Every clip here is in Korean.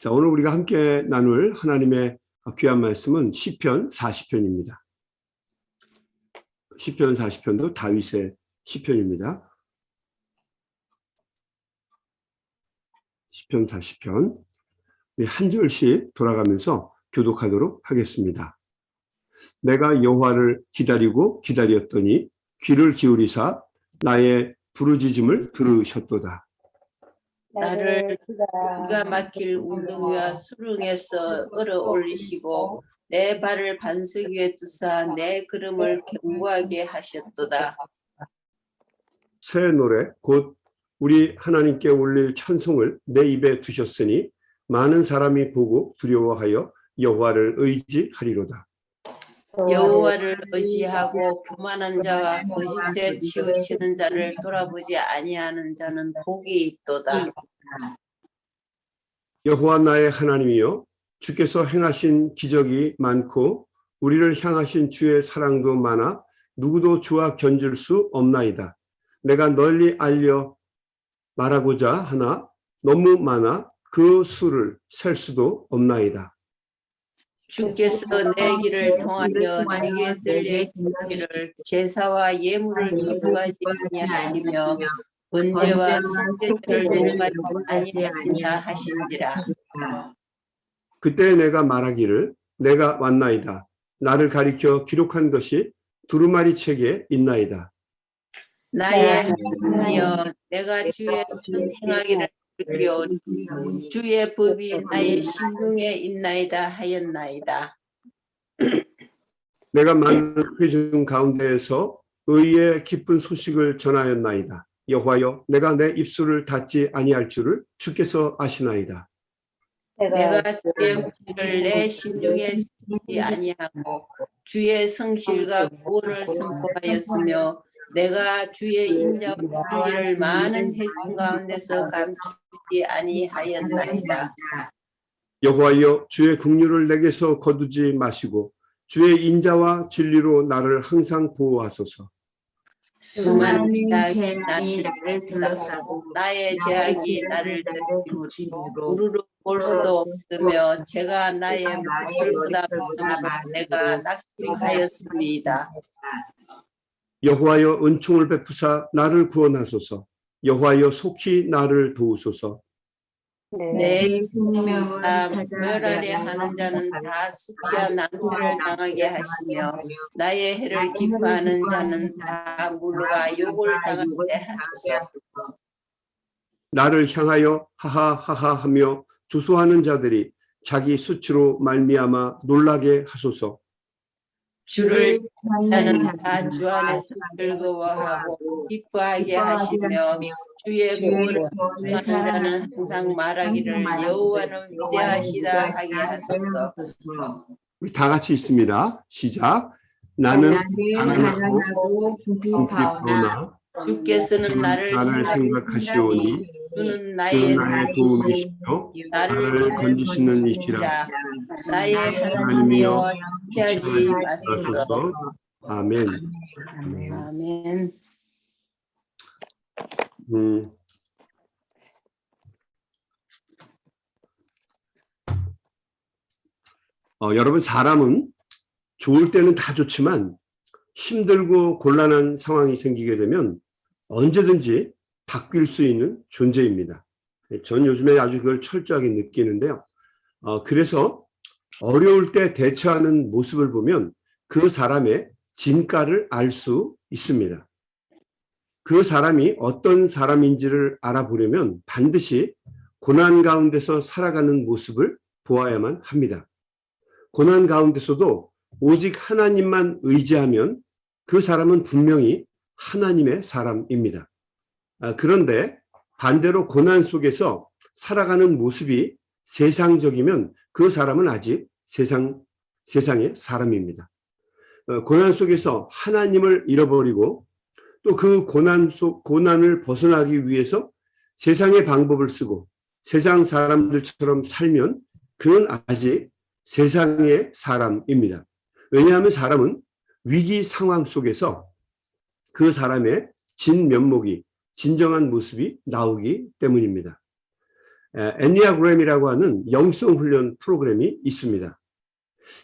자, 오늘 우리가 함께 나눌 하나님의 귀한 말씀은 시편 40편입니다. 시편 40편도 다윗의 시편입니다. 시편 40편 한 절씩 돌아가면서 교독하도록 하겠습니다. 내가 여호와를 기다리고 기다렸더니 귀를 기울이사 나의 부르짖음을 들으셨도다. 나를 기가 막힐 운동위와 수릉에서 끌어올리시고 내 발을 반석 위에 두사 내 걸음을 견고하게 하셨도다. 새 노래 곧 우리 하나님께 올릴 찬송을 내 입에 두셨으니 많은 사람이 보고 두려워하여 여호와를 의지하리로다. 여호와를 의지하고 교만한 자와 거짓에 치우치는 자를 돌아보지 아니하는 자는 복이 있도다. 여호와 나의 하나님이여, 주께서 행하신 기적이 많고 우리를 향하신 주의 사랑도 많아 누구도 주와 견줄 수 없나이다. 내가 널리 알려 말하고자 하나 너무 많아 그 수를 셀 수도 없나이다. 주께서 내 길을 통하여 내게 들릴 길을 제사와 예물을 기뻐하지 아니하시며 번제와 속죄제를 농가지 아니하신다 하신지라. 그때 내가 말하기를 내가 왔나이다. 나를 가리켜 기록한 것이 두루마리 책에 있나이다. 나의 하나님이여, 내가 주의 뜻 행하기를 즐겨오니 주의 법이 나의 심중에 있나이다 하였나이다. 내가 많은 회중 가운데에서 의의 기쁜 소식을 전하였나이다. 여호와여, 내가 내 입술을 닫지 아니할 줄을 주께서 아시나이다. 내가 주의 후기를 내 심중에 숨지 아니하고 주의 성실과 구원을 선포하였으며 내가 주의 인자와 공의를 많은 회중 가운데서 감추지 아니하였나이다. 여호와여, 주의 긍휼을 내게서 거두지 마시고 주의 인자와 진리로 나를 항상 보호하소서. 수많은 재앙이 나를 둘러싸고 나의 제약이 나를 들이므로 우르르 볼 수도 없으며 제가 나의 목줄보다 많음으로 내가 낙심하였습니다. 여호와여, 은총을 베푸사 나를 구원하소서. 여호와여, 속히 나를 도우소서. 내 생명을 멸하려 하는 자는 다 숙시와 낭패를 당하게 하시며 나의 해를 기뻐하는 자는 다 물과 욕을 당하게 하소서. 나를 향하여 하하하하 하며 조소하는 자들이 자기 수치로 말미암아 놀라게 하소서. 주를 찾는 다 주 안에서 즐거워하고 기뻐하게 하시며 주의 구원을 구하는 자는 항상 말하기를 여호와는 위대하시다 하게 하소서. 우리 다 같이 있습니다. 시작. 나는 가난하고 궁핍하오나 주께서는 나를 생각하시오니 주는 나의 도움이시요 나를 건지시는 이시라. 나의 하나님이여, 지체하지 마소서. 아멘. 아멘. 여러분, 사람은 좋을 때는 다 좋지만 힘들고 곤란한 상황이 생기게 되면 언제든지 바뀔 수 있는 존재입니다. 전 요즘에 아주 그걸 철저하게 느끼는데요. 그래서 어려울 때 대처하는 모습을 보면 그 사람의 진가를 알 수 있습니다. 그 사람이 어떤 사람인지를 알아보려면 반드시 고난 가운데서 살아가는 모습을 보아야만 합니다. 고난 가운데서도 오직 하나님만 의지하면 그 사람은 분명히 하나님의 사람입니다. 그런데 반대로 고난 속에서 살아가는 모습이 세상적이면 그 사람은 아직 세상의 사람입니다. 고난 속에서 하나님을 잃어버리고 또 그 고난을 벗어나기 위해서 세상의 방법을 쓰고 세상 사람들처럼 살면 그는 아직 세상의 사람입니다. 왜냐하면 사람은 위기 상황 속에서 그 사람의 진면목이 진정한 모습이 나오기 때문입니다. 애니아그램이라고 하는 영성 훈련 프로그램이 있습니다.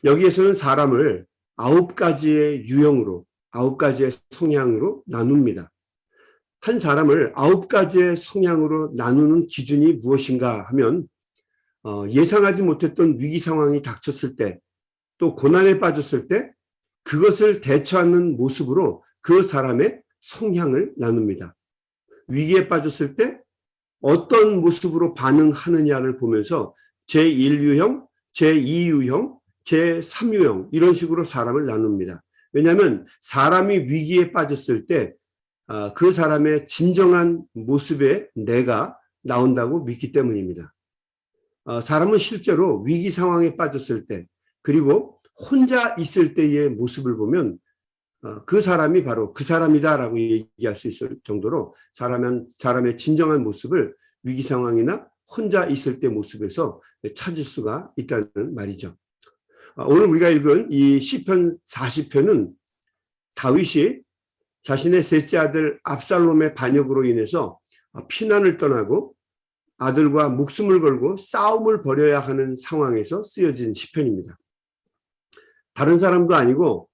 여기에서는 사람을 9가지의 유형으로, 9가지의 성향으로 나눕니다. 한 사람을 9가지의 성향으로 나누는 기준이 무엇인가 하면 예상하지 못했던 위기 상황이 닥쳤을 때, 또 고난에 빠졌을 때 그것을 대처하는 모습으로 그 사람의 성향을 나눕니다. 위기에 빠졌을 때 어떤 모습으로 반응하느냐를 보면서 제1유형, 제2유형, 제3유형 이런 식으로 사람을 나눕니다. 왜냐하면 사람이 위기에 빠졌을 때 그 사람의 진정한 모습의 내가 나온다고 믿기 때문입니다. 사람은 실제로 위기 상황에 빠졌을 때 그리고 혼자 있을 때의 모습을 보면 그 사람이 바로 그 사람이다라고 얘기할 수 있을 정도로 사람의 진정한 모습을 위기 상황이나 혼자 있을 때 모습에서 찾을 수가 있다는 말이죠. 오늘 우리가 읽은 이 시편 40편은 다윗이 자신의 셋째 아들 압살롬의 반역으로 인해서 피난을 떠나고 아들과 목숨을 걸고 싸움을 벌여야 하는 상황에서 쓰여진 시편입니다. 다른 사람도 아니고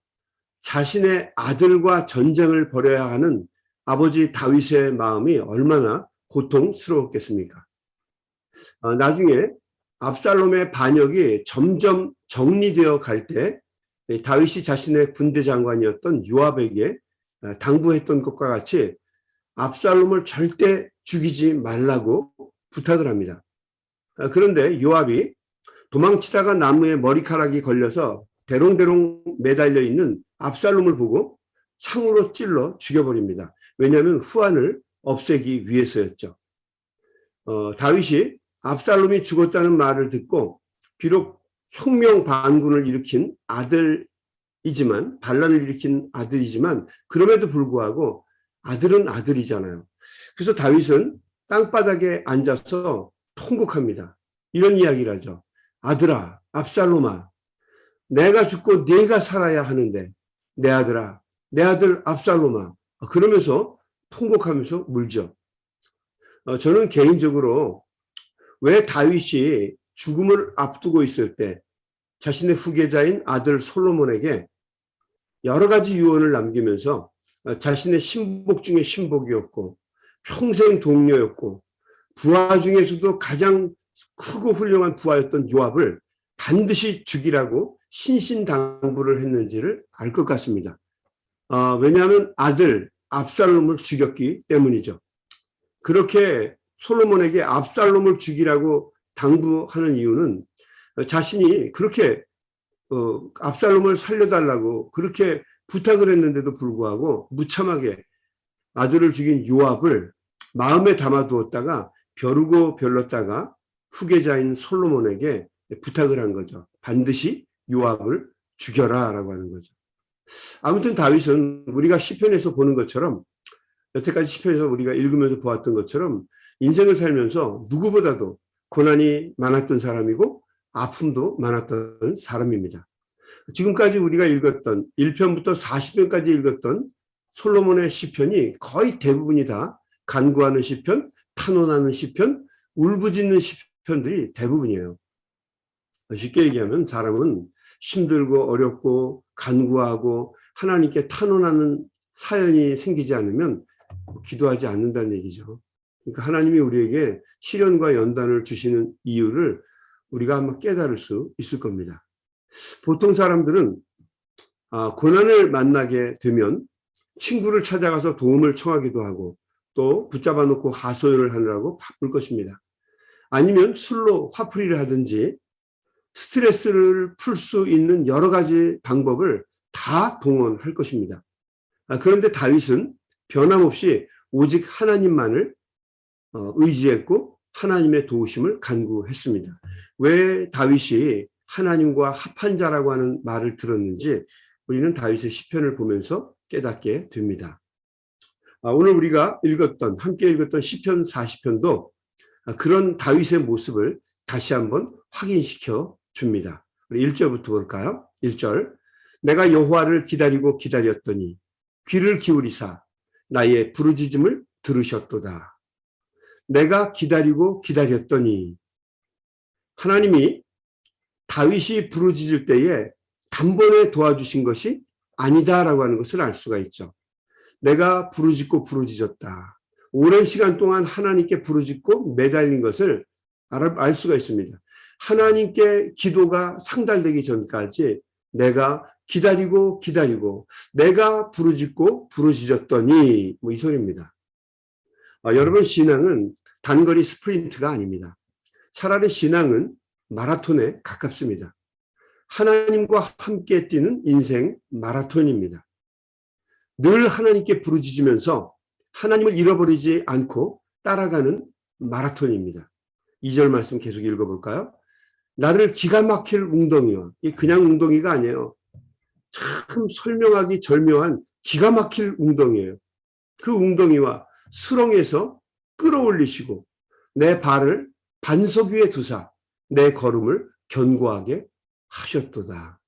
자신의 아들과 전쟁을 벌여야 하는 아버지 다윗의 마음이 얼마나 고통스러웠겠습니까? 나중에 압살롬의 반역이 점점 정리되어 갈 때 다윗이 자신의 군대 장관이었던 요압에게 당부했던 것과 같이 압살롬을 절대 죽이지 말라고 부탁을 합니다. 그런데 요압이 도망치다가 나무에 머리카락이 걸려서 대롱대롱 매달려 있는 압살롬을 보고 창으로 찔러 죽여버립니다. 왜냐하면 후환을 없애기 위해서였죠. 다윗이 압살롬이 죽었다는 말을 듣고 비록 혁명 반군을 일으킨 아들이지만 반란을 일으킨 아들이지만 그럼에도 불구하고 아들은 아들이잖아요. 그래서 다윗은 땅바닥에 앉아서 통곡합니다. 이런 이야기를 하죠. 아들아, 압살롬아, 내가 죽고 네가 살아야 하는데 내 아들아, 내 아들 압살롬아. 그러면서 통곡하면서 울죠. 저는 개인적으로 왜 다윗이 죽음을 앞두고 있을 때 자신의 후계자인 아들 솔로몬에게 여러 가지 유언을 남기면서 자신의 신복 중에 신복이었고 평생 동료였고 부하 중에서도 가장 크고 훌륭한 부하였던 요압을 반드시 죽이라고 신신당부를 했는지를 알 것 같습니다. 왜냐하면 아들 압살롬을 죽였기 때문이죠. 그렇게 솔로몬에게 압살롬을 죽이라고 당부하는 이유는 자신이 그렇게 압살롬을 살려달라고 그렇게 부탁을 했는데도 불구하고 무참하게 아들을 죽인 요압을 마음에 담아두었다가 벼르고 별렀다가 후계자인 솔로몬에게 부탁을 한 거죠. 반드시 요압을 죽여라 라고 하는 거죠. 아무튼 다윗은 우리가 시편에서 보는 것처럼 여태까지 시편에서 우리가 읽으면서 보았던 것처럼 인생을 살면서 누구보다도 고난이 많았던 사람이고 아픔도 많았던 사람입니다. 지금까지 우리가 읽었던 1편부터 40편까지 읽었던 솔로몬의 시편이 거의 대부분이 다 간구하는 시편, 탄원하는 시편, 울부짖는 시편들이 대부분이에요. 쉽게 얘기하면 사람은 힘들고 어렵고 간구하고 하나님께 탄원하는 사연이 생기지 않으면 기도하지 않는다는 얘기죠. 그러니까 하나님이 우리에게 시련과 연단을 주시는 이유를 우리가 한번 깨달을 수 있을 겁니다. 보통 사람들은 고난을 만나게 되면 친구를 찾아가서 도움을 청하기도 하고 또 붙잡아 놓고 하소연을 하느라고 바쁠 것입니다. 아니면 술로 화풀이를 하든지 스트레스를 풀 수 있는 여러 가지 방법을 다 동원할 것입니다. 그런데 다윗은 변함없이 오직 하나님만을 의지했고 하나님의 도우심을 간구했습니다. 왜 다윗이 하나님과 합한 자라고 하는 말을 들었는지 우리는 다윗의 시편을 보면서 깨닫게 됩니다. 오늘 우리가 함께 읽었던 시편 40편도 그런 다윗의 모습을 다시 한번 확인시켜 줍니다. 우리 1절부터 볼까요? 1절. 내가 여호와를 기다리고 기다렸더니 귀를 기울이사 나의 부르짖음을 들으셨도다. 내가 기다리고 기다렸더니. 하나님이 다윗이 부르짖을 때에 단번에 도와주신 것이 아니다라고 하는 것을 알 수가 있죠. 내가 부르짖고 부르짖었다. 오랜 시간 동안 하나님께 부르짖고 매달린 것을 알 수가 있습니다. 하나님께 기도가 상달되기 전까지 내가 기다리고 기다리고 내가 부르짖고 부르짖었더니 이 소리입니다. 여러분, 신앙은 단거리 스프린트가 아닙니다. 차라리 신앙은 마라톤에 가깝습니다. 하나님과 함께 뛰는 인생 마라톤입니다. 늘 하나님께 부르짖으면서 하나님을 잃어버리지 않고 따라가는 마라톤입니다. 2절 말씀 계속 읽어볼까요? 나를 기가 막힐 웅덩이와, 그냥 웅덩이가 아니에요. 참 설명하기 절묘한 기가 막힐 웅덩이에요. 그 웅덩이와 수렁에서 끌어올리시고 내 발을 반석 위에 두사 내 걸음을 견고하게 하셨도다.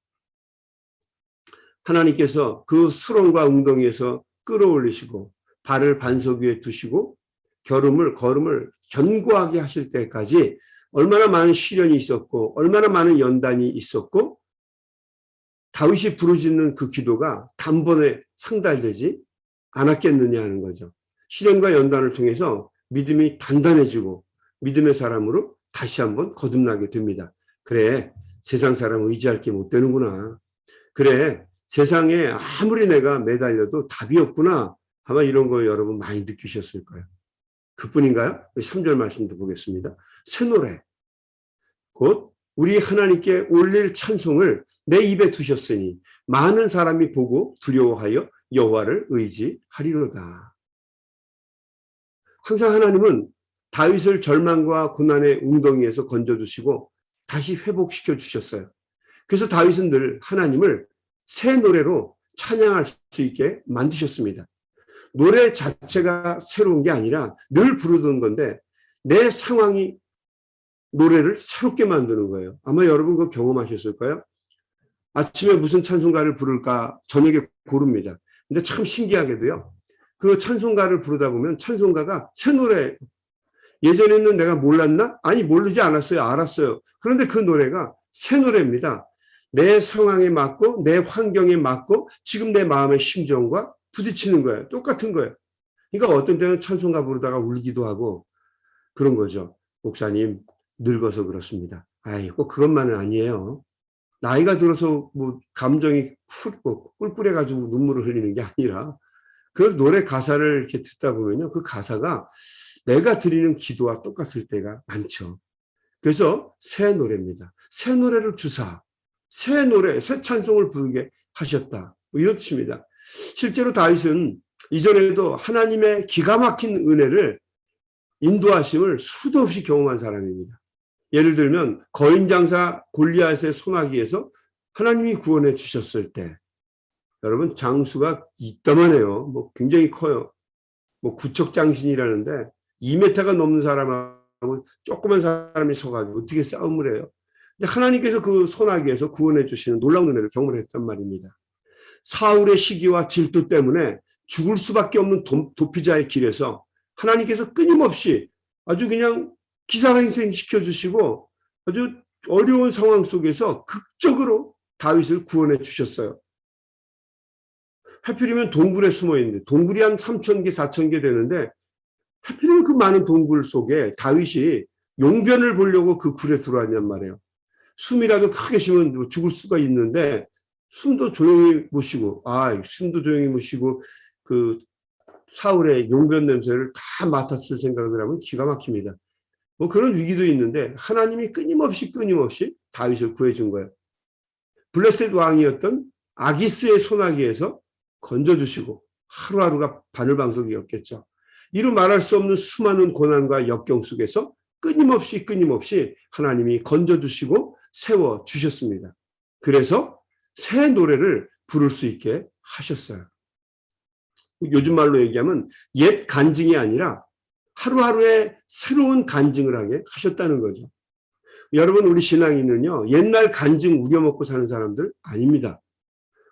하나님께서 그 수렁과 웅덩이에서 끌어올리시고 발을 반석 위에 두시고 걸음을 견고하게 하실 때까지 얼마나 많은 시련이 있었고 얼마나 많은 연단이 있었고 다윗이 부르짖는 그 기도가 단번에 상달되지 않았겠느냐 하는 거죠. 시련과 연단을 통해서 믿음이 단단해지고 믿음의 사람으로 다시 한번 거듭나게 됩니다. 그래, 세상 사람 의지할 게 못 되는구나. 그래, 세상에 아무리 내가 매달려도 답이 없구나. 아마 이런 거 여러분 많이 느끼셨을 거예요. 그뿐인가요? 3절 말씀도 보겠습니다. 새 노래, 곧 우리 하나님께 올릴 찬송을 내 입에 두셨으니 많은 사람이 보고 두려워하여 여호와를 의지하리로다. 항상 하나님은 다윗을 절망과 고난의 웅덩이에서 건져주시고 다시 회복시켜 주셨어요. 그래서 다윗은 늘 하나님을 새 노래로 찬양할 수 있게 만드셨습니다. 노래 자체가 새로운 게 아니라 늘 부르던 건데 내 상황이 노래를 새롭게 만드는 거예요. 아마 여러분 그거 경험하셨을 거예요. 아침에 무슨 찬송가를 부를까 저녁에 고릅니다. 근데 참 신기하게도요. 그 찬송가를 부르다 보면 찬송가가 새 노래. 예전에는 내가 몰랐나? 아니, 모르지 않았어요. 알았어요. 그런데 그 노래가 새 노래입니다. 내 상황에 맞고 내 환경에 맞고 지금 내 마음의 심정과 부딪히는 거예요. 똑같은 거예요. 그러니까 어떤 때는 찬송가 부르다가 울기도 하고 그런 거죠. 목사님, 늙어서 그렇습니다. 아이, 꼭 그것만은 아니에요. 나이가 들어서 뭐 감정이 꿀꿀해가지고 눈물을 흘리는 게 아니라 그 노래 가사를 이렇게 듣다 보면요. 그 가사가 내가 드리는 기도와 똑같을 때가 많죠. 그래서 새 노래입니다. 새 노래를 주사, 새 노래, 새 찬송을 부르게 하셨다. 이런 뜻입니다. 실제로 다윗은 이전에도 하나님의 기가 막힌 은혜를 인도하심을 수도 없이 경험한 사람입니다. 예를 들면 거인장사 골리앗의 소나기에서 하나님이 구원해 주셨을 때 여러분 장수가 이따만해요. 뭐 굉장히 커요. 뭐 구척장신이라는데 2m가 넘는 사람하고 조그만 사람이 서가지고 어떻게 싸움을 해요. 근데 하나님께서 그 소나기에서 구원해 주시는 놀라운 은혜를 경험을 했단 말입니다. 사울의 시기와 질투 때문에 죽을 수밖에 없는 도피자의 길에서 하나님께서 끊임없이 아주 그냥 기사회생 시켜주시고 아주 어려운 상황 속에서 극적으로 다윗을 구원해 주셨어요. 하필이면 동굴에 숨어 있는데 동굴이 한 3,000개, 4,000개 되는데 하필이면 그 많은 동굴 속에 다윗이 용변을 보려고 그 굴에 들어왔냔 말이에요. 숨이라도 크게 쉬면 죽을 수가 있는데 숨도 조용히 못 쉬고 숨도 조용히 못 쉬고 그 사울의 용변 냄새를 다 맡았을 생각을 하면 기가 막힙니다. 뭐 그런 위기도 있는데 하나님이 끊임없이 다윗을 구해준 거예요. 블레셋 왕이었던 아기스의 소나기에서 건져주시고 하루하루가 바늘방석이었겠죠. 이루 말할 수 없는 수많은 고난과 역경 속에서 끊임없이 하나님이 건져주시고 세워주셨습니다. 그래서 새 노래를 부를 수 있게 하셨어요. 요즘 말로 얘기하면 옛 간증이 아니라 하루하루에 새로운 간증을 하게 하셨다는 거죠. 여러분, 우리 신앙인은요, 옛날 간증 우려먹고 사는 사람들 아닙니다.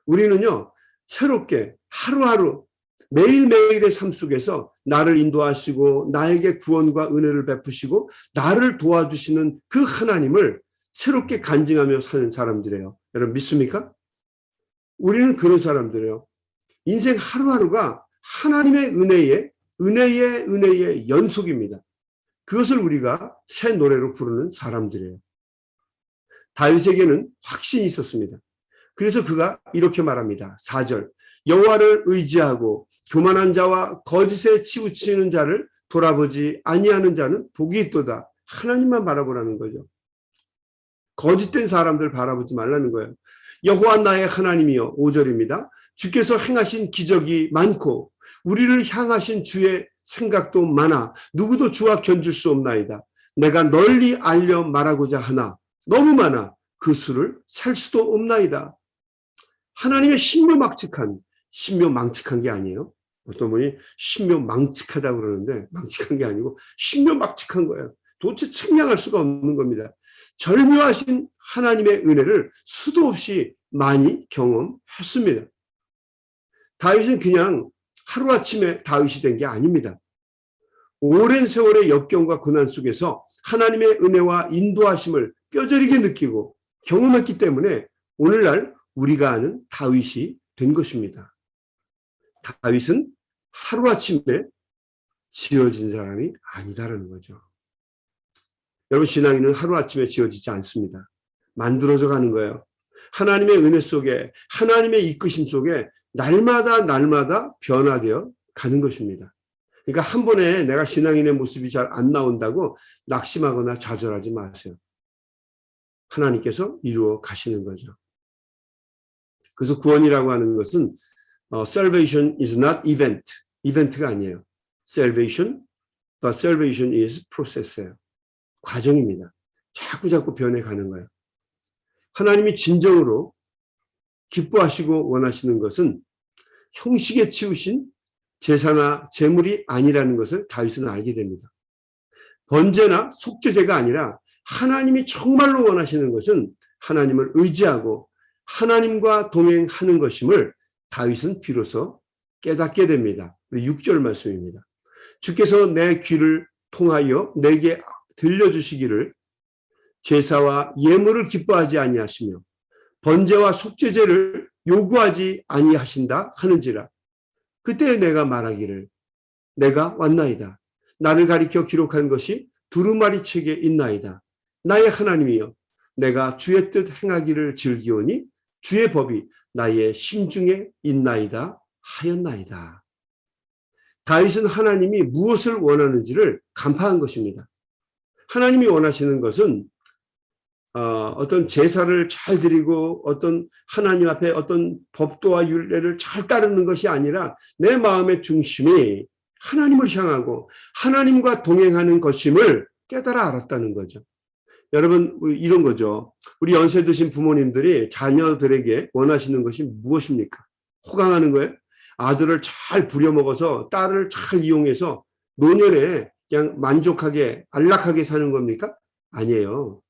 우리는요, 새롭게 하루하루 매일매일의 삶 속에서 나를 인도하시고 나에게 구원과 은혜를 베푸시고 나를 도와주시는 그 하나님을 새롭게 간증하며 사는 사람들이에요. 여러분 믿습니까? 우리는 그런 사람들이에요. 인생 하루하루가 하나님의 은혜의 연속입니다. 그것을 우리가 새 노래로 부르는 사람들이에요. 다윗에게는 확신이 있었습니다. 그래서 그가 이렇게 말합니다. 4절 여호와를 의지하고 교만한 자와 거짓에 치우치는 자를 돌아보지 아니하는 자는 복이 있도다. 하나님만 바라보라는 거죠. 거짓된 사람들 바라보지 말라는 거예요. 여호와 나의 하나님이여 5절입니다. 주께서 행하신 기적이 많고 우리를 향하신 주의 생각도 많아 누구도 주와 견줄 수 없나이다. 내가 널리 알려 말하고자 하나 너무 많아 그 수를 셀 수도 없나이다. 하나님의 신묘망측한 게 아니에요. 어떤 분이 신묘망측하다고 그러는데 망측한 게 아니고 신묘망측한 거예요. 도대체 측량할 수가 없는 겁니다. 절묘하신 하나님의 은혜를 수도 없이 많이 경험했습니다. 다윗은 그냥 하루아침에 다윗이 된 게 아닙니다. 오랜 세월의 역경과 고난 속에서 하나님의 은혜와 인도하심을 뼈저리게 느끼고 경험했기 때문에 오늘날 우리가 아는 다윗이 된 것입니다. 다윗은 하루아침에 지어진 사람이 아니다라는 거죠. 여러분 신앙인은 하루아침에 지어지지 않습니다. 만들어져 가는 거예요. 하나님의 은혜 속에 하나님의 이끄심 속에 날마다 변화되어 가는 것입니다. 그러니까 한 번에 내가 신앙인의 모습이 잘 안 나온다고 낙심하거나 좌절하지 마세요. 하나님께서 이루어 가시는 거죠. 그래서 구원이라고 하는 것은 salvation is not event. 이벤트가 아니에요. Salvation is process예요. 과정입니다. 자꾸 변해가는 거예요. 하나님이 진정으로 기뻐하시고 원하시는 것은 형식에 치우신 제사나 제물이 아니라는 것을 다윗은 알게 됩니다. 번제나 속죄제가 아니라 하나님이 정말로 원하시는 것은 하나님을 의지하고 하나님과 동행하는 것임을 다윗은 비로소 깨닫게 됩니다. 6절 말씀입니다. 주께서 내 귀를 통하여 내게 들려주시기를 제사와 예물을 기뻐하지 아니하시며 번제와 속죄제를 요구하지 아니하신다 하는지라. 그때 내가 말하기를 내가 왔나이다. 나를 가리켜 기록한 것이 두루마리 책에 있나이다. 나의 하나님이여 내가 주의 뜻 행하기를 즐기오니 주의 법이 나의 심중에 있나이다 하였나이다. 다윗은 하나님이 무엇을 원하는지를 간파한 것입니다. 하나님이 원하시는 것은 어떤 제사를 잘 드리고 어떤 하나님 앞에 어떤 법도와 율례를 잘 따르는 것이 아니라 내 마음의 중심이 하나님을 향하고 하나님과 동행하는 것임을 깨달아 알았다는 거죠. 여러분 이런 거죠. 우리 연세 드신 부모님들이 자녀들에게 원하시는 것이 무엇입니까? 호강하는 거예요? 아들을 잘 부려먹어서 딸을 잘 이용해서 노년에 그냥 만족하게 안락하게 사는 겁니까? 아니에요.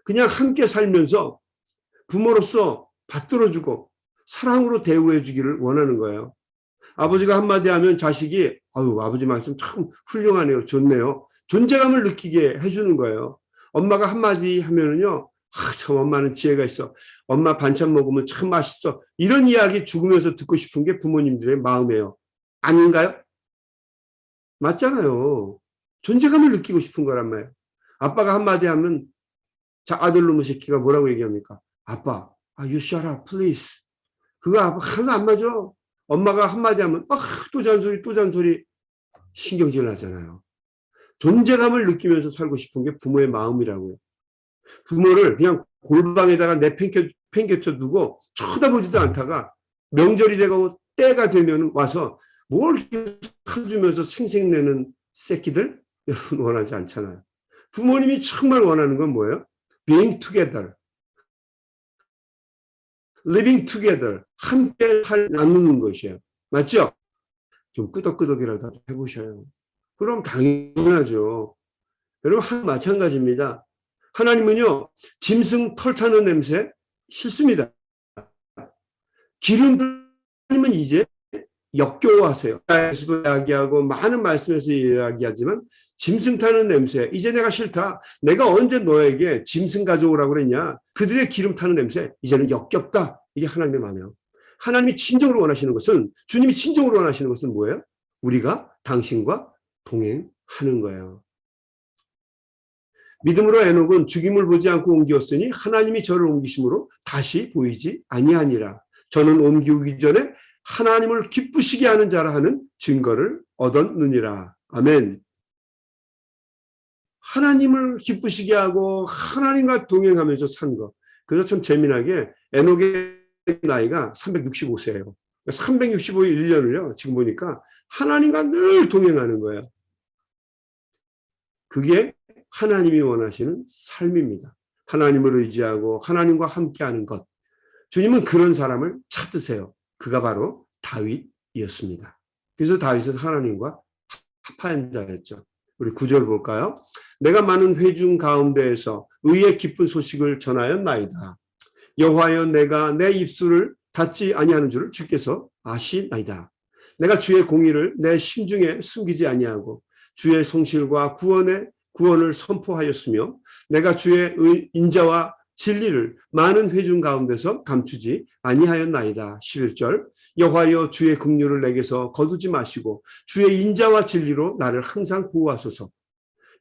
그냥 함께 살면서 부모로서 받들어주고 사랑으로 대우해 주기를 원하는 거예요. 아버지가 한마디 하면 자식이 아유 아버지 말씀 참 훌륭하네요. 좋네요. 존재감을 느끼게 해주는 거예요. 엄마가 한마디 하면은요. 참 엄마는 지혜가 있어. 엄마 반찬 먹으면 참 맛있어. 이런 이야기 죽으면서 듣고 싶은 게 부모님들의 마음이에요. 아닌가요? 맞잖아요. 존재감을 느끼고 싶은 거란 말이에요. 아빠가 한마디 하면 자 아들놈의 새끼가 뭐라고 얘기합니까? 아빠, you shut up, please. 그거 하나도 안 맞아. 엄마가 한마디 하면 또 잔소리 신경질 나잖아요. 존재감을 느끼면서 살고 싶은 게 부모의 마음이라고요. 부모를 그냥 골방에다가 내팽개쳐 두고 쳐다보지도 않다가 명절이 되고 때가 되면 와서 뭘 해주면서 생색내는 새끼들 여러분 원하지 않잖아요. 부모님이 정말 원하는 건 뭐예요? Being together, living together, 함께 나누는 것이에요. 맞죠? 좀 끄덕끄덕이라도 해보셔요. 그럼 당연하죠. 여러분 마찬가지입니다. 하나님은요 짐승 털 타는 냄새 싫습니다. 기름 하나님은 이제 역겨워하세요. 에서도 이야기하고 많은 말씀에서 이야기하지만 짐승 타는 냄새, 이제 내가 싫다. 내가 언제 너에게 짐승 가져오라고 그랬냐. 그들의 기름 타는 냄새, 이제는 역겹다. 이게 하나님의 마음이에요. 하나님이 진정으로 원하시는 것은, 주님이 진정으로 원하시는 것은 뭐예요? 우리가 당신과 동행하는 거예요. 믿음으로 에녹은 죽임을 보지 않고 옮겼으니 하나님이 저를 옮기심으로 다시 보이지 아니하니라. 저는 옮기기 전에 하나님을 기쁘시게 하는 자라 하는 증거를 얻었느니라. 아멘. 하나님을 기쁘시게 하고 하나님과 동행하면서 산 것. 그래서 참 재미나게 에녹의 나이가 365세예요. 365일 1년을요. 지금 보니까 하나님과 늘 동행하는 거예요. 그게 하나님이 원하시는 삶입니다. 하나님을 의지하고 하나님과 함께하는 것. 주님은 그런 사람을 찾으세요. 그가 바로 다윗이었습니다. 그래서 다윗은 하나님과 합한 자였죠. 우리 9절 볼까요? 내가 많은 회중 가운데에서 의의 기쁜 소식을 전하였나이다. 여호와여, 내가 내 입술을 닫지 아니하는 줄을 주께서 아시나이다. 내가 주의 공의를 내 심중에 숨기지 아니하고 주의 성실과 구원을 선포하였으며 내가 주의 인자와 진리를 많은 회중 가운데서 감추지 아니하였나이다. 11절 여호와여, 주의 긍휼을 내게서 거두지 마시고 주의 인자와 진리로 나를 항상 보호하소서.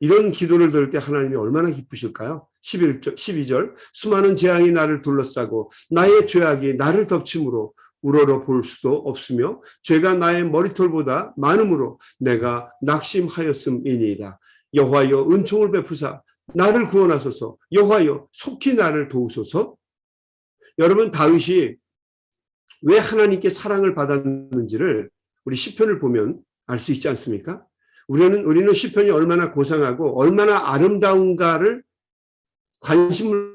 이런 기도를 들을 때 하나님이 얼마나 기쁘실까요? 12절 수많은 재앙이 나를 둘러싸고 나의 죄악이 나를 덮침으로 우러러 볼 수도 없으며 죄가 나의 머리털보다 많음으로 내가 낙심하였음이니이다. 여호와여, 은총을 베푸사 나를 구원하소서. 여호와여, 속히 나를 도우소서. 여러분, 다윗이 왜 하나님께 사랑을 받았는지를 우리 시편을 보면 알 수 있지 않습니까? 우리는 시편이 얼마나 고상하고 얼마나 아름다운가를 관심을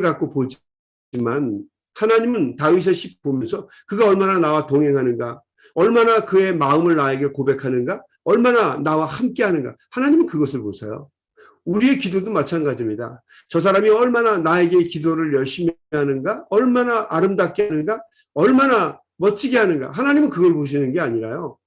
갖고 보지만 하나님은 다윗의 시 보면서 그가 얼마나 나와 동행하는가, 얼마나 그의 마음을 나에게 고백하는가, 얼마나 나와 함께하는가, 하나님은 그것을 보세요. 우리의 기도도 마찬가지입니다. 저 사람이 얼마나 나에게 기도를 열심히 하는가, 얼마나 아름답게 하는가, 얼마나 멋지게 하는가, 하나님은 그걸 보시는 게 아니라요.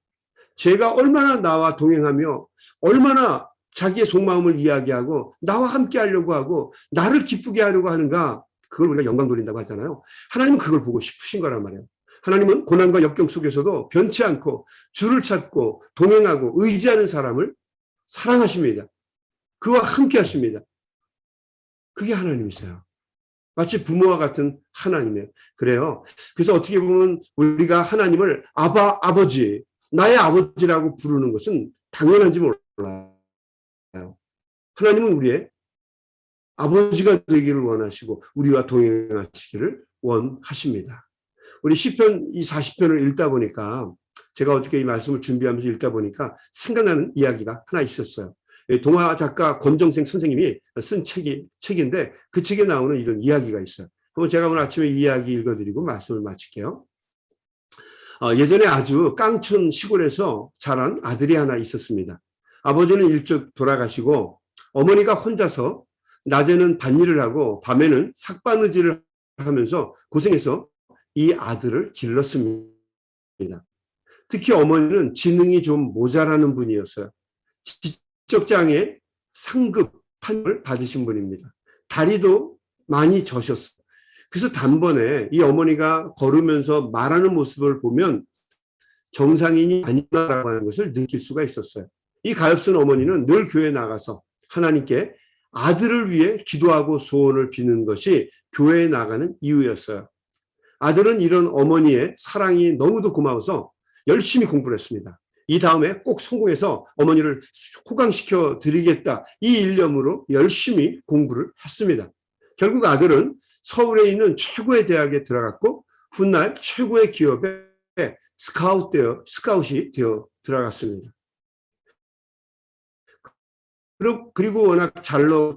제가 얼마나 나와 동행하며 얼마나 자기의 속마음을 이야기하고 나와 함께 하려고 하고 나를 기쁘게 하려고 하는가, 그걸 우리가 영광 돌린다고 하잖아요. 하나님은 그걸 보고 싶으신 거란 말이에요. 하나님은 고난과 역경 속에서도 변치 않고 주를 찾고 동행하고 의지하는 사람을 사랑하십니다. 그와 함께 하십니다. 그게 하나님이세요. 마치 부모와 같은 하나님이에요. 그래요. 그래서 어떻게 보면 우리가 하나님을 아버지, 나의 아버지라고 부르는 것은 당연한지 몰라요. 하나님은 우리의 아버지가 되기를 원하시고 우리와 동행하시기를 원하십니다. 우리 시편 이 40편을 읽다 보니까, 제가 어떻게 이 말씀을 준비하면서 읽다 보니까 생각나는 이야기가 하나 있었어요. 동화 작가 권정생 선생님이 쓴 책인데 그 책에 나오는 이런 이야기가 있어요. 그럼 제가 오늘 아침에 이 이야기 읽어드리고 말씀을 마칠게요. 예전에 아주 깡촌 시골에서 자란 아들이 하나 있었습니다. 아버지는 일찍 돌아가시고 어머니가 혼자서 낮에는 밭일을 하고 밤에는 삭바느질을 하면서 고생해서 이 아들을 길렀습니다. 특히 어머니는 지능이 좀 모자라는 분이었어요. 지적장애 상급 판을 받으신 분입니다. 다리도 많이 저셨어요. 그래서 단번에 이 어머니가 걸으면서 말하는 모습을 보면 정상인이 아니라고 하는 것을 느낄 수가 있었어요. 이 가엾은 어머니는 늘 교회에 나가서 하나님께 아들을 위해 기도하고 소원을 비는 것이 교회에 나가는 이유였어요. 아들은 이런 어머니의 사랑이 너무도 고마워서 열심히 공부를 했습니다. 이 다음에 꼭 성공해서 어머니를 호강시켜 드리겠다, 이 일념으로 열심히 공부를 했습니다. 결국 아들은 서울에 있는 최고의 대학에 들어갔고 훗날 최고의 기업에 스카웃이 되어 들어갔습니다. 그리고 워낙 잘나고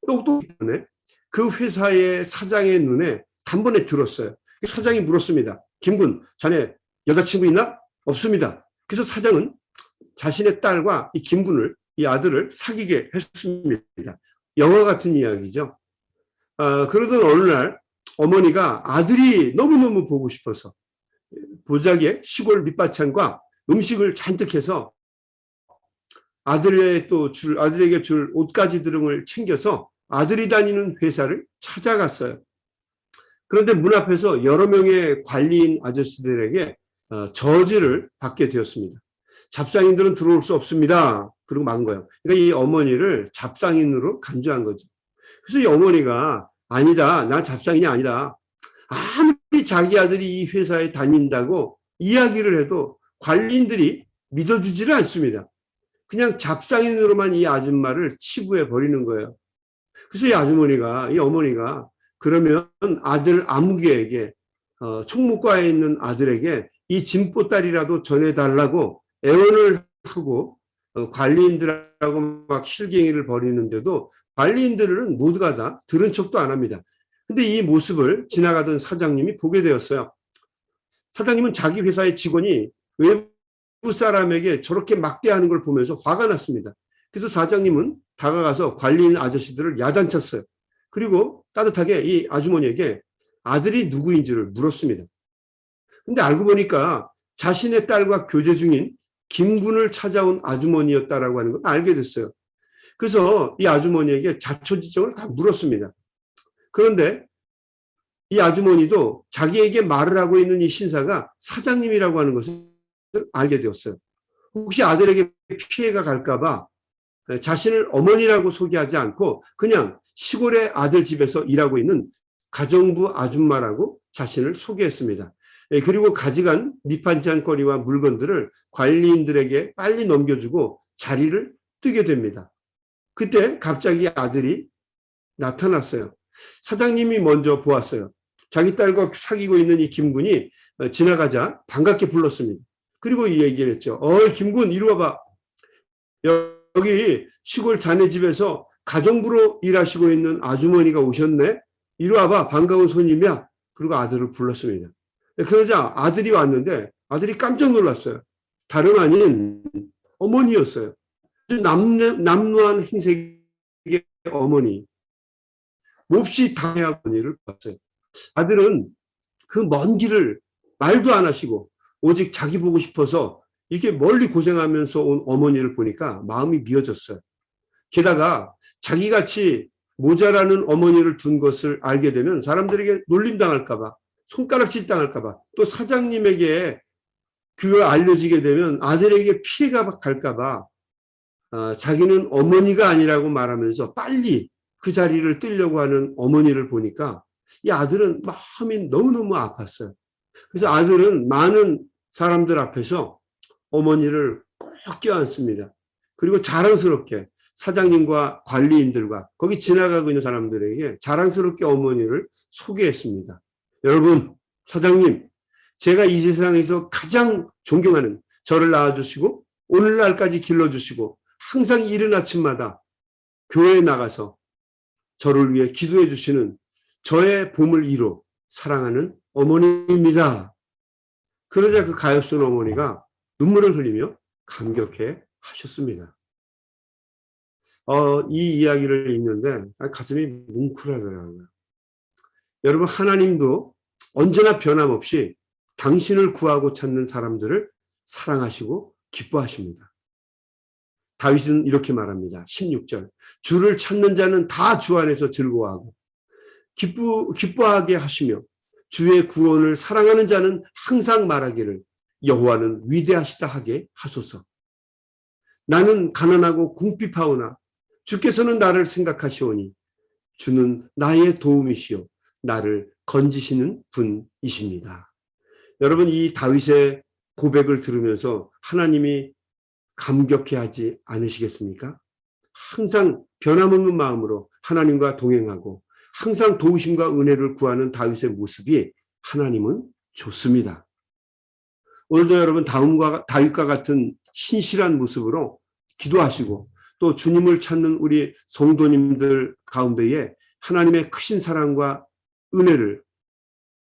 똑똑하기 때문에 그 회사의 사장의 눈에 단번에 들었어요. 사장이 물었습니다. 김군, 자네 여자친구 있나? 없습니다. 그래서 사장은 자신의 딸과 이 김군을, 이 아들을 사귀게 했습니다. 영화 같은 이야기죠. 그러던 어느 날 어머니가 아들이 너무너무 보고 싶어서 보자기에 시골 밑반찬과 음식을 잔뜩 해서 아들에게 줄 옷가지 등을 챙겨서 아들이 다니는 회사를 찾아갔어요. 그런데 문 앞에서 여러 명의 관리인 아저씨들에게 저지를 받게 되었습니다. 잡상인들은 들어올 수 없습니다. 그리고 막은 거예요. 그러니까 이 어머니를 잡상인으로 간주한 거죠. 그래서 이 어머니가 아니다, 난 잡상인이 아니다. 아무리 자기 아들이 이 회사에 다닌다고 이야기를 해도 관리인들이 믿어주지를 않습니다. 그냥 잡상인으로만 이 아줌마를 치부해 버리는 거예요. 그래서 이 어머니가 그러면 아들 아무개에게 총무과에 있는 아들에게 이 짐보따리라도 전해달라고 애원을 하고 관리인들하고 막 실갱이를 벌이는데도 관리인들은 모두가 다 들은 척도 안 합니다. 근데 이 모습을 지나가던 사장님이 보게 되었어요. 사장님은 자기 회사의 직원이 외부 사람에게 저렇게 막대하는 걸 보면서 화가 났습니다. 그래서 사장님은 다가가서 관리인 아저씨들을 야단쳤어요. 그리고 따뜻하게 이 아주머니에게 아들이 누구인지를 물었습니다. 근데 알고 보니까 자신의 딸과 교제 중인 김군을 찾아온 아주머니였다라고 하는 걸 알게 됐어요. 그래서 이 아주머니에게 자초지종을 다 물었습니다. 그런데 이 아주머니도 자기에게 말을 하고 있는 이 신사가 사장님이라고 하는 것을 알게 되었어요. 혹시 아들에게 피해가 갈까봐 자신을 어머니라고 소개하지 않고 그냥 시골의 아들 집에서 일하고 있는 가정부 아줌마라고 자신을 소개했습니다. 그리고 가져간 밑반찬거리와 물건들을 관리인들에게 빨리 넘겨주고 자리를 뜨게 됩니다. 그때 갑자기 아들이 나타났어요. 사장님이 먼저 보았어요. 자기 딸과 사귀고 있는 이 김군이 지나가자 반갑게 불렀습니다. 그리고 이 얘기를 했죠. 김군 이리 와봐. 여기 시골 자네 집에서 가정부로 일하시고 있는 아주머니가 오셨네. 이리 와봐. 반가운 손님이야. 그리고 아들을 불렀습니다. 그러자 아들이 왔는데 아들이 깜짝 놀랐어요. 다름 아닌 어머니였어요. 남루한 행색의 어머니. 몹시 당해한 어머니를 봤어요. 아들은 그 먼 길을 말도 안 하시고 오직 자기 보고 싶어서 이렇게 멀리 고생하면서 온 어머니를 보니까 마음이 미어졌어요. 게다가 자기같이 모자라는 어머니를 둔 것을 알게 되면 사람들에게 놀림당할까 봐, 손가락질 당할까 봐, 또 사장님에게 그걸 알려지게 되면 아들에게 피해가 갈까 봐 자기는 어머니가 아니라고 말하면서 빨리 그 자리를 뜨려고 하는 어머니를 보니까 이 아들은 마음이 너무너무 아팠어요. 그래서 아들은 많은 사람들 앞에서 어머니를 꼭 껴안습니다. 그리고 자랑스럽게 사장님과 관리인들과 거기 지나가고 있는 사람들에게 자랑스럽게 어머니를 소개했습니다. 여러분, 사장님, 제가 이 세상에서 가장 존경하는 저를 낳아주시고 오늘날까지 길러주시고 항상 이른 아침마다 교회에 나가서 저를 위해 기도해 주시는 저의 보물 1호 사랑하는 어머니입니다. 그러자 그 가엾은 어머니가 눈물을 흘리며 감격해 하셨습니다. 이 이야기를 읽는데 가슴이 뭉클하더라고요. 여러분, 하나님도 언제나 변함없이 당신을 구하고 찾는 사람들을 사랑하시고 기뻐하십니다. 다윗은 이렇게 말합니다. 16절. 주를 찾는 자는 다 주 안에서 즐거워하고 기뻐하게 하시며 주의 구원을 사랑하는 자는 항상 말하기를 여호와는 위대하시다 하게 하소서. 나는 가난하고 궁핍하오나 주께서는 나를 생각하시오니 주는 나의 도움이시오 나를 건지시는 분이십니다. 여러분, 이 다윗의 고백을 들으면서 하나님이 감격해하지 않으시겠습니까? 항상 변함없는 마음으로 하나님과 동행하고 항상 도우심과 은혜를 구하는 다윗의 모습이 하나님은 좋습니다. 오늘도 여러분 다윗과 같은 신실한 모습으로 기도하시고 또 주님을 찾는 우리 성도님들 가운데에 하나님의 크신 사랑과 은혜를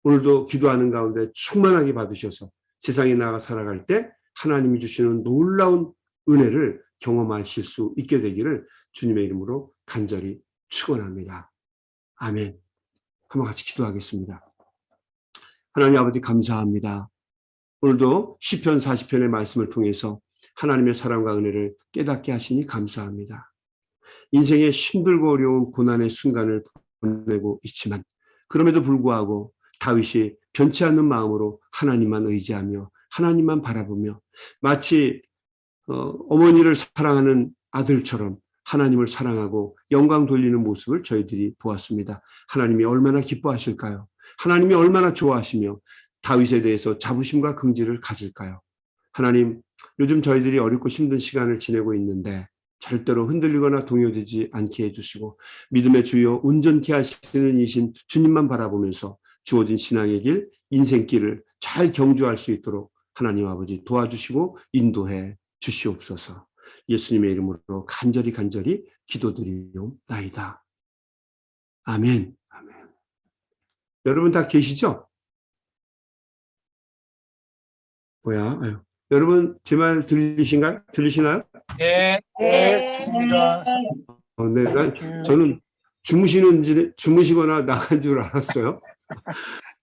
오늘도 기도하는 가운데 충만하게 받으셔서 세상에 나가 살아갈 때 하나님이 주시는 놀라운 은혜를 경험하실 수 있게 되기를 주님의 이름으로 간절히 축원합니다. 아멘. 한번 같이 기도하겠습니다. 하나님 아버지 감사합니다. 오늘도 시편 40편의 말씀을 통해서 하나님의 사랑과 은혜를 깨닫게 하시니 감사합니다. 인생의 힘들고 어려운 고난의 순간을 보내고 있지만 그럼에도 불구하고 다윗이 변치 않는 마음으로 하나님만 의지하며 하나님만 바라보며 마치 어머니를 사랑하는 아들처럼 하나님을 사랑하고 영광 돌리는 모습을 저희들이 보았습니다. 하나님이 얼마나 기뻐하실까요? 하나님이 얼마나 좋아하시며 다윗에 대해서 자부심과 긍지를 가질까요? 하나님, 요즘 저희들이 어렵고 힘든 시간을 지내고 있는데 절대로 흔들리거나 동요되지 않게 해주시고 믿음의 주여 온전케 하시는 이신 주님만 바라보면서 주어진 신앙의 길, 인생길을 잘 경주할 수 있도록 하나님 아버지 도와주시고 인도해 주시옵소서. 예수님의 이름으로 간절히 기도드리옵나이다. 아멘. 아멘. 여러분 다 계시죠? 뭐야? 아유. 여러분 제 말 들리시나요? 네. 네. 네. 저는 주무시거나 나간 줄 알았어요.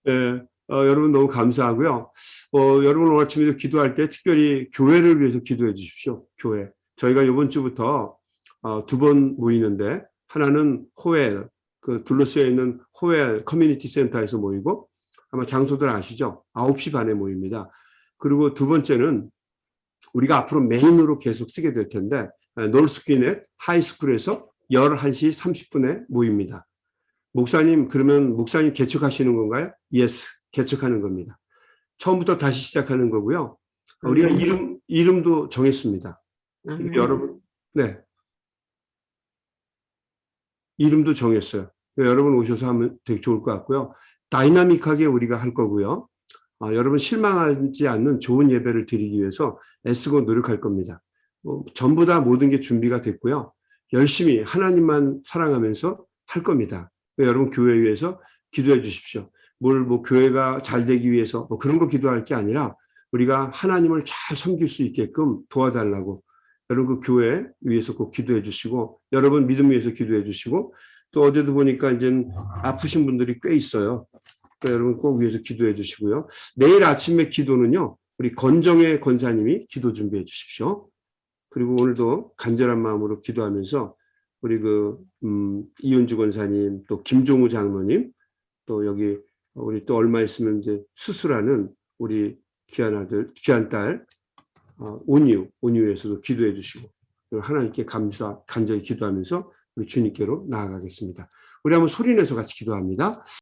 네. 여러분 너무 감사하고요. 여러분 오늘 아침에도 기도할 때 특별히 교회를 위해서 기도해 주십시오. 교회. 저희가 이번 주부터 2번 모이는데 하나는 호엘, 그 둘러싸여 있는 호엘 커뮤니티 센터에서 모이고 아마 장소들 아시죠? 9시 반에 모입니다. 그리고 두 번째는 우리가 앞으로 메인으로 계속 쓰게 될 텐데 노스퀴넷 하이스쿨에서 11시 30분에 모입니다. 목사님, 그러면 목사님 개척하시는 건가요? Yes, 개척하는 겁니다. 처음부터 다시 시작하는 거고요. 우리가 이름도 정했습니다. 여러분, 네. 이름도 정했어요. 여러분 오셔서 하면 되게 좋을 것 같고요. 다이나믹하게 우리가 할 거고요. 여러분 실망하지 않는 좋은 예배를 드리기 위해서 애쓰고 노력할 겁니다. 전부 다 모든 게 준비가 됐고요. 열심히 하나님만 사랑하면서 할 겁니다. 여러분 교회 위해서 기도해 주십시오. 교회가 잘 되기 위해서 그런 거 기도할 게 아니라 우리가 하나님을 잘 섬길 수 있게끔 도와달라고 여러분 그 교회 위해서 꼭 기도해 주시고 여러분 믿음 위해서 기도해 주시고 또 어제도 보니까 이제 아프신 분들이 꽤 있어요. 여러분 꼭 위해서 기도해 주시고요. 내일 아침에 기도는요. 우리 건정의 권사님이 기도 준비해 주십시오. 그리고 오늘도 간절한 마음으로 기도하면서 우리 이은주 권사님 또 김종우 장로님 또 여기 우리 또 얼마 있으면 이제 수술하는 우리 귀한 아들 귀한 딸 온유에서도 기도해 주시고 하나님께 간절히 기도하면서 우리 주님께로 나아가겠습니다. 우리 한번 소리내서 같이 기도합니다.